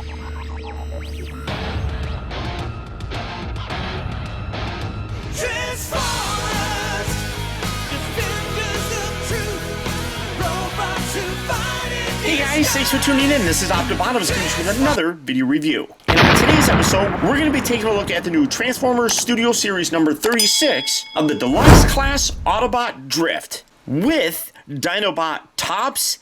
Hey guys, thanks for tuning in. This is Optibottoms coming to you with another video review. And on today's episode, we're going to be taking a look at the new Transformers Studio Series number 36 of the Deluxe Class Autobot Drift with Dinobot Tops,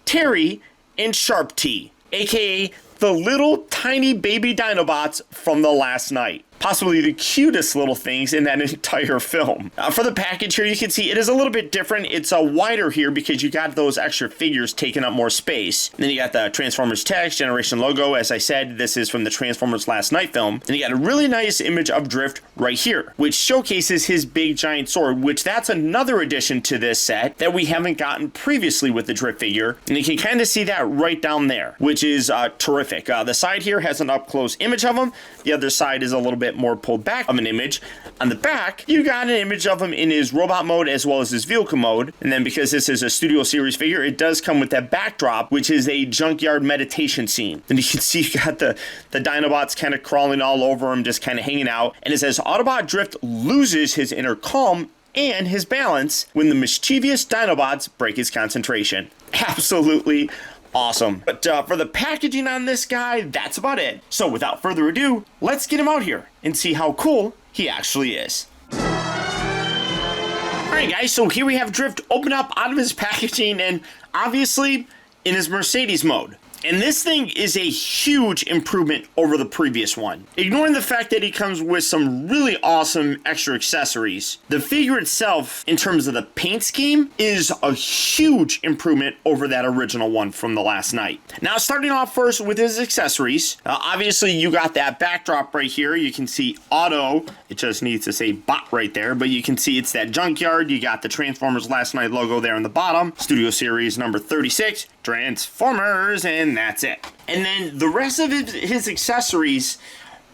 Terry, and Sharp T, aka the little tiny baby Dinobots from the last night. Possibly the cutest little things in that entire film. For the package here, you can see it is a little bit different. It's wider here because you got those extra figures taking up more space. And then you got the Transformers text, Generation logo. As I said, this is from the Transformers Last Night film. And you got a really nice image of Drift right here, which showcases his big giant sword, which that's another addition to this set that we haven't gotten previously with the Drift figure. And you can kind of see that right down there, which is terrific. The side here has an up-close image of him. The other side is a little bit more pulled back of an image. On the back, you got an image of him in his robot mode as well as his vehicle mode. And then because this is a Studio Series figure, it does come with that backdrop, which is a junkyard meditation scene. And you can see you got the Dinobots kind of crawling all over him, just kind of hanging out. And it says Autobot Drift loses his inner calm and his balance when the mischievous Dinobots break his concentration. Absolutely awesome. But for the packaging on this guy, that's about it. So without further ado, let's get him out here and see how cool he actually is. Alright guys, so here we have Drift open up out of his packaging and obviously in his Mercedes mode. And this thing is a huge improvement over the previous one. Ignoring the fact that he comes with some really awesome extra accessories, the figure itself, in terms of the paint scheme, is a huge improvement over that original one from the last night. Now, starting off first with his accessories, obviously you got that backdrop right here. You can see Auto, it just needs to say Bot right there, but you can see it's that junkyard. You got the Transformers Last Night logo there on the bottom, Studio Series number 36, Transformers, and that's it. And then the rest of his accessories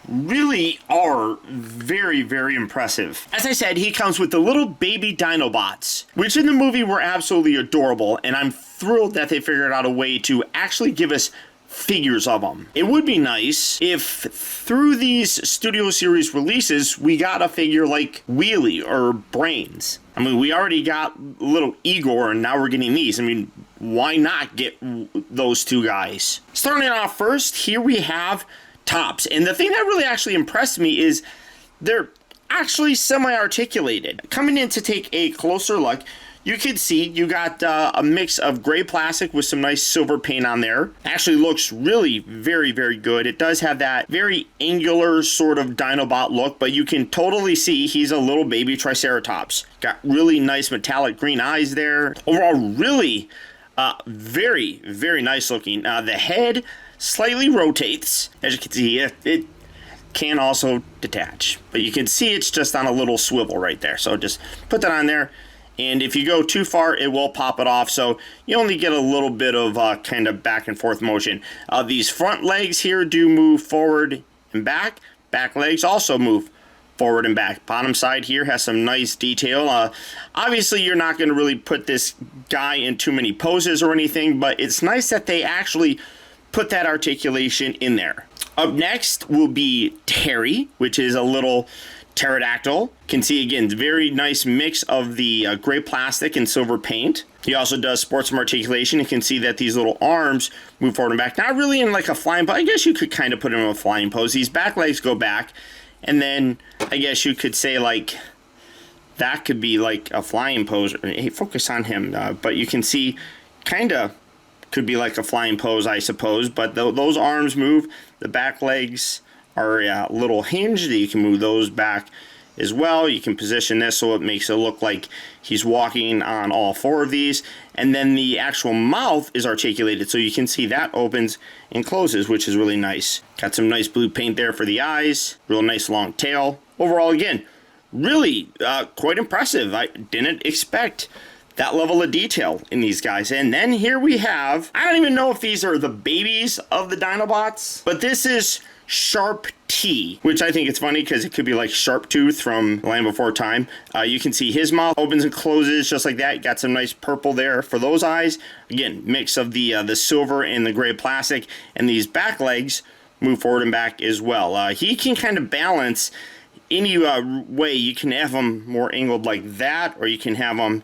really are very, very impressive. As I said, he comes with the little baby Dinobots, which in the movie were absolutely adorable, and I'm thrilled that they figured out a way to actually give us figures of them. It would be nice if through these Studio Series releases we got a figure like Wheelie or Brains. I mean, we already got little Igor and now we're getting these. I mean, why not get those two guys? Starting off first, here we have Tops. And the thing that really actually impressed me is they're actually semi-articulated. Coming in to take a closer look, you can see you got a mix of gray plastic with some nice silver paint on there. Actually looks really very, very good. It does have that very angular sort of Dinobot look, but you can totally see he's a little baby Triceratops. Got really nice metallic green eyes there. Overall, really very, very nice looking. The head slightly rotates. As you can see, it can also detach. But you can see it's just on a little swivel right there. So just put that on there. And if you go too far, it will pop it off. So you only get a little bit of kind of back and forth motion. These front legs here do move forward and back. Back legs also move forward and back. Bottom side here has some nice detail. Obviously, you're not going to really put this guy in too many poses or anything, but it's nice that they actually put that articulation in there. Up next will be Terry, which is a little pterodactyl. Can see again, very nice mix of the gray plastic and silver paint. He also does sport some articulation. You can see that these little arms move forward and back. Not really in like a flying pose. I guess you could kind of put him in a flying pose. These back legs go back, and then I guess you could say like that could be like a flying pose. Hey, focus on him. But you can see kind of could be like a flying pose, I suppose. But those arms move. The back legs are a little hinged. You can move those back as well. You can position this so it makes it look like he's walking on all four of these. And then the actual mouth is articulated, so you can see that opens and closes, which is really nice. Got some nice blue paint there for the eyes. Real nice long tail. Overall, again, really quite impressive. I didn't expect that level of detail in these guys. And then here we have, I don't even know if these are the babies of the Dinobots, but this is Sharp T, which I think it's funny because it could be like Sharp Tooth from Land Before Time. You can see his mouth opens and closes just like that. Got some nice purple there for those eyes. Again, mix of the silver and the gray plastic, and these back legs move forward and back as well. He can kind of balance any way. You can have them more angled like that, or you can have them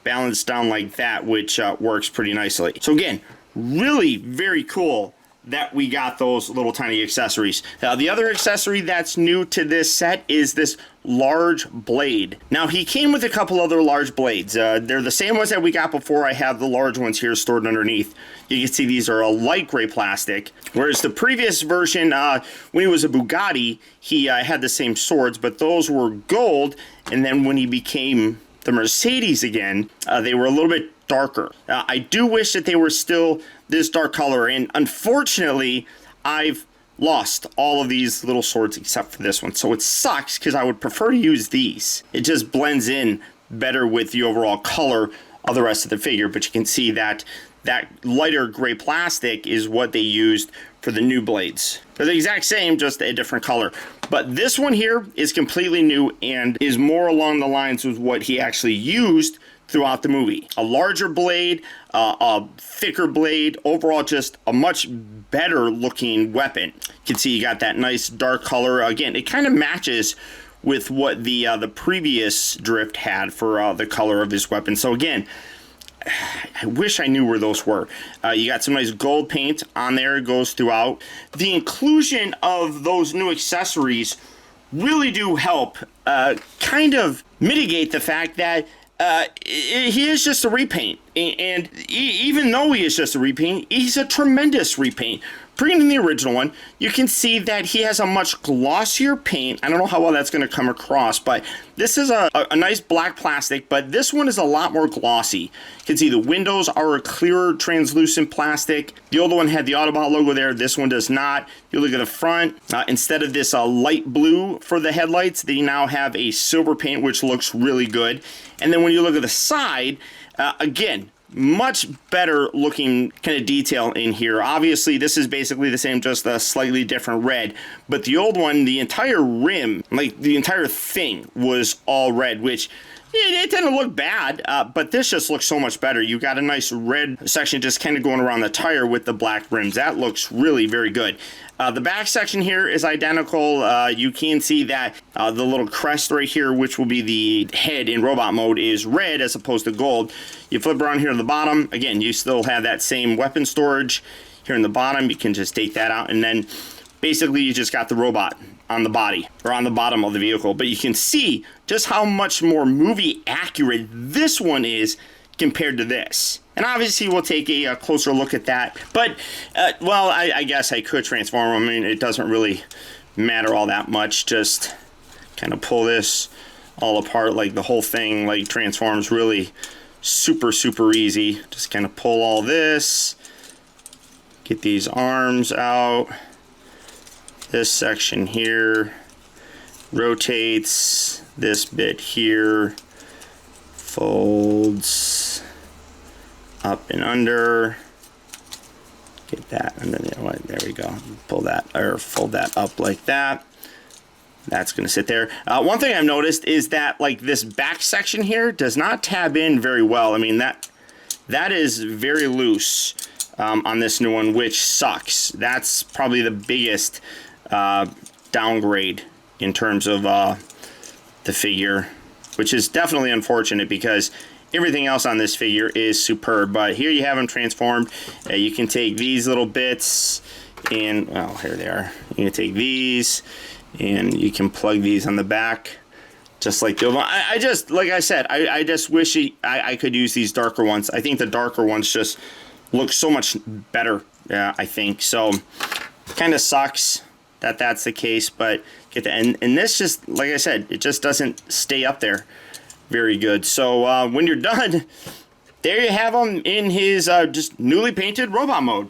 balanced down like that, which works pretty nicely. So again, really very cool that we got those little tiny accessories. Now, the other accessory that's new to this set is this large blade. Now, he came with a couple other large blades. They're the same ones that we got before. I have the large ones here stored underneath. You can see these are a light gray plastic, whereas the previous version, when he was a Bugatti, he had the same swords, but those were gold, and then when he became the Mercedes again, they were a little bit darker. I do wish that they were still this dark color, and unfortunately I've lost all of these little swords except for this one, so it sucks because I would prefer to use these. It just blends in better with the overall color of the rest of the figure, but you can see that that lighter gray plastic is what they used for the new blades. They're the exact same, just a different color. But this one here is completely new and is more along the lines of what he actually used throughout the movie. A larger blade, a thicker blade, overall just a much better looking weapon. You can see you got that nice dark color. Again, it kind of matches with what the previous Drift had for the color of his weapon. So again, I wish I knew where those were. You got some nice gold paint on there. It goes throughout. The inclusion of those new accessories really do help kind of mitigate the fact that he is just a repaint. And even though he is just a repaint, he's a tremendous repaint. Bringing in the original one, you can see that he has a much glossier paint. I don't know how well that's going to come across, but this is a nice black plastic, but this one is a lot more glossy. You can see the windows are a clearer, translucent plastic. The older one had the Autobot logo there. This one does not. You look at the front, instead of this light blue for the headlights, they now have a silver paint, which looks really good. And then when you look at the side, again, much better looking kind of detail in here. Obviously, this is basically the same, just a slightly different red. But the old one, the entire rim, like the entire thing was all red, which it didn't look bad, but this just looks so much better. You got a nice red section just kind of going around the tire with the black rims. That looks really very good. The back section here is identical. You can see that the little crest right here, which will be the head in robot mode, is red as opposed to gold. You flip around here to the bottom. Again, you still have that same weapon storage here in the bottom. You can just take that out, and then basically you just got the robot on the body or on the bottom of the vehicle. But you can see just how much more movie accurate this one is compared to this. And obviously we'll take a closer look at that. But, well, I guess I could transform them. I mean, it doesn't really matter all that much. Just kind of pull this all apart, like the whole thing like transforms really super, super easy. Just kind of pull all this, get these arms out. This section here rotates, this bit here folds up and under. Get that under there we go. Pull that or fold that up like that. That's going to sit there. One thing I've noticed is that like this back section here does not tab in very well. I mean that is very loose on this new one, which sucks. That's probably the biggest downgrade in terms of the figure, which is definitely unfortunate because everything else on this figure is superb. But here you have them transformed. You can take these little bits and, well, here they are. You can take these and you can plug these on the back just like the other one. I just, like I said, I just wish I could use these darker ones. I think the darker ones just look so much better, I think. So kind of sucks that that's the case, but get that. And this just, like I said, it just doesn't stay up there very good. So when you're done, there you have him in his just newly painted robot mode.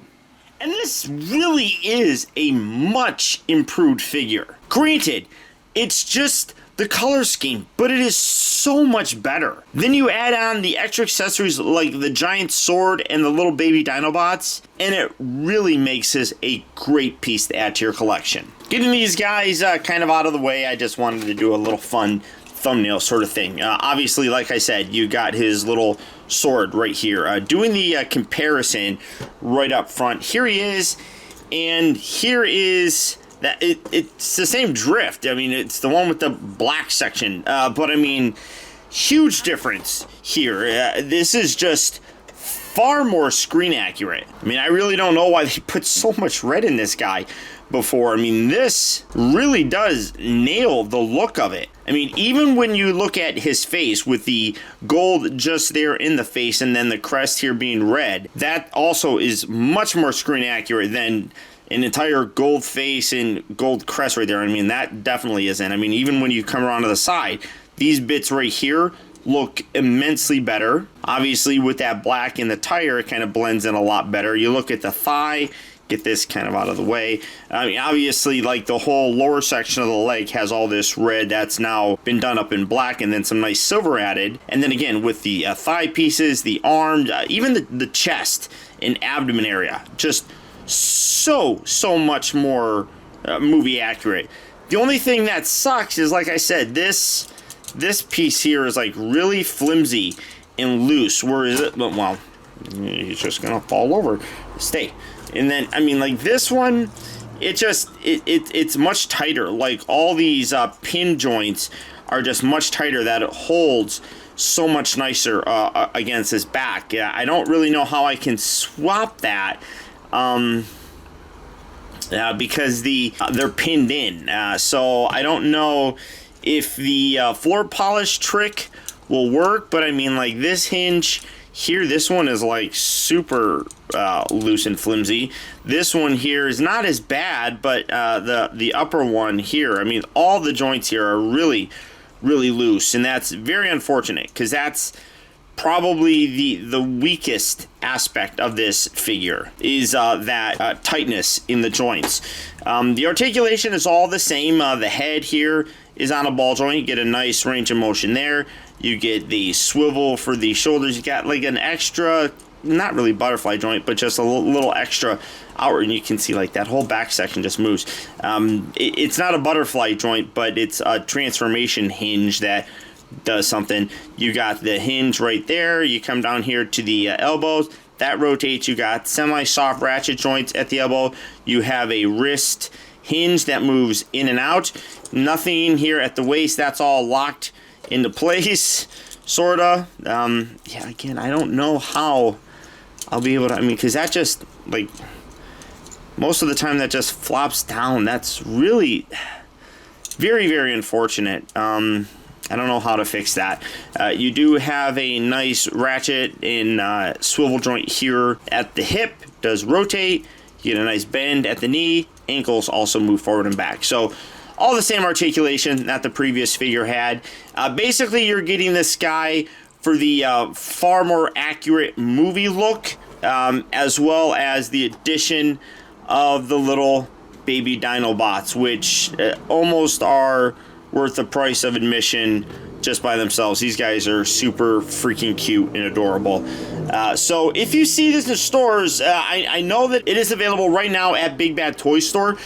And this really is a much improved figure. Granted, it's just the color scheme, but it is so much better. Then you add on the extra accessories like the giant sword and the little baby Dinobots, and it really makes this a great piece to add to your collection. Getting these guys kind of out of the way, I just wanted to do a little fun thumbnail sort of thing. Obviously, like I said, you got his little sword right here. Doing the comparison right up front, here he is, and here is that it's the same drift. I mean, it's the one with the black section, but I mean, huge difference here. This is just far more screen accurate. I mean, I really don't know why they put so much red in this guy before. I mean, this really does nail the look of it. I mean, even when you look at his face with the gold just there in the face and then the crest here being red, that also is much more screen accurate than an entire gold face and gold crest right there. I mean, that definitely isn't. I mean, even when you come around to the side, these bits right here look immensely better. Obviously, with that black in the tire, it kind of blends in a lot better. You look at the thigh, get this kind of out of the way. I mean, obviously, like the whole lower section of the leg has all this red that's now been done up in black and then some nice silver added. And then again, with the thigh pieces, the arm, even the chest and abdomen area, just so much more movie accurate. The only thing that sucks is, like I said, this piece here is like really flimsy and loose. Where is it? Well, he's just gonna fall over. Stay. And then, I mean, like this one, it's much tighter. Like all these pin joints are just much tighter, that it holds so much nicer against his back. Yeah, I don't really know how I can swap that. Because they're pinned in, so I don't know if the floor polish trick will work, but I mean, like this hinge here, this one is like super loose and flimsy. This one here is not as bad, but the upper one here, I mean, all the joints here are really loose, and that's very unfortunate because that's probably the weakest aspect of this figure is that tightness in the joints. The articulation is all the same. The head here is on a ball joint. You get a nice range of motion there. You get the swivel for the shoulders. You got like an extra, not really butterfly joint, but just a little extra outward, and you can see like that whole back section just moves. It's not a butterfly joint, but it's a transformation hinge that does something. You got the hinge right there. You come down here to the elbows. That rotates. You got semi-soft ratchet joints at the elbow. You have a wrist hinge that moves in and out. Nothing here at the waist. That's all locked into place, sorta. Yeah, again, I don't know how I'll be able to, I mean, because that just, like, most of the time that just flops down. That's really very unfortunate. I don't know how to fix that. You do have a nice ratchet and swivel joint here at the hip. Does rotate. You get a nice bend at the knee. Ankles also move forward and back. So all the same articulation that the previous figure had. Basically, you're getting this guy for the far more accurate movie look, as well as the addition of the little baby Dinobots, which almost are worth the price of admission just by themselves. These guys are super freaking cute and adorable. So if you see this in stores, I know that it is available right now at Big Bad Toy Store.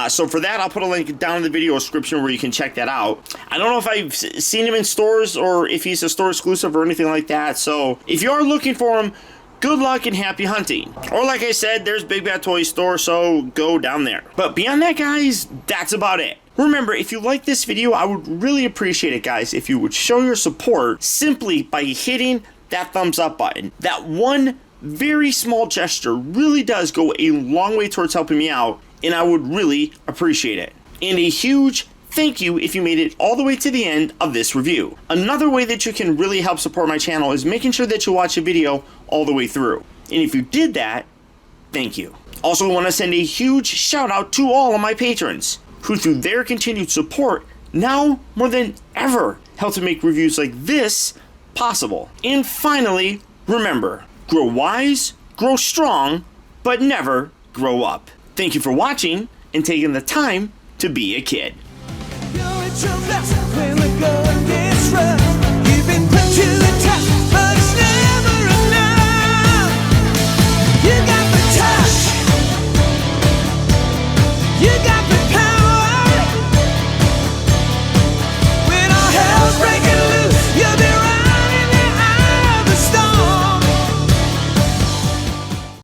So for that, I'll put a link down in the video description where you can check that out. I don't know if I've seen him in stores or if he's a store exclusive or anything like that. So if you are looking for him, good luck and happy hunting. Or like I said, there's Big Bad Toy Store, so go down there. But beyond that, guys, that's about it. Remember, if you like this video, I would really appreciate it, guys, if you would show your support simply by hitting that thumbs up button. That one very small gesture really does go a long way towards helping me out, and I would really appreciate it. And a huge thank you if you made it all the way to the end of this review. Another way that you can really help support my channel is making sure that you watch a video all the way through. And if you did that, thank you. Also, I want to send a huge shout out to all of my patrons, who through their continued support now more than ever help to make reviews like this possible. And finally, remember, grow wise, grow strong, but never grow up. Thank you for watching and taking the time to be a kid. at your best when the going gets rough.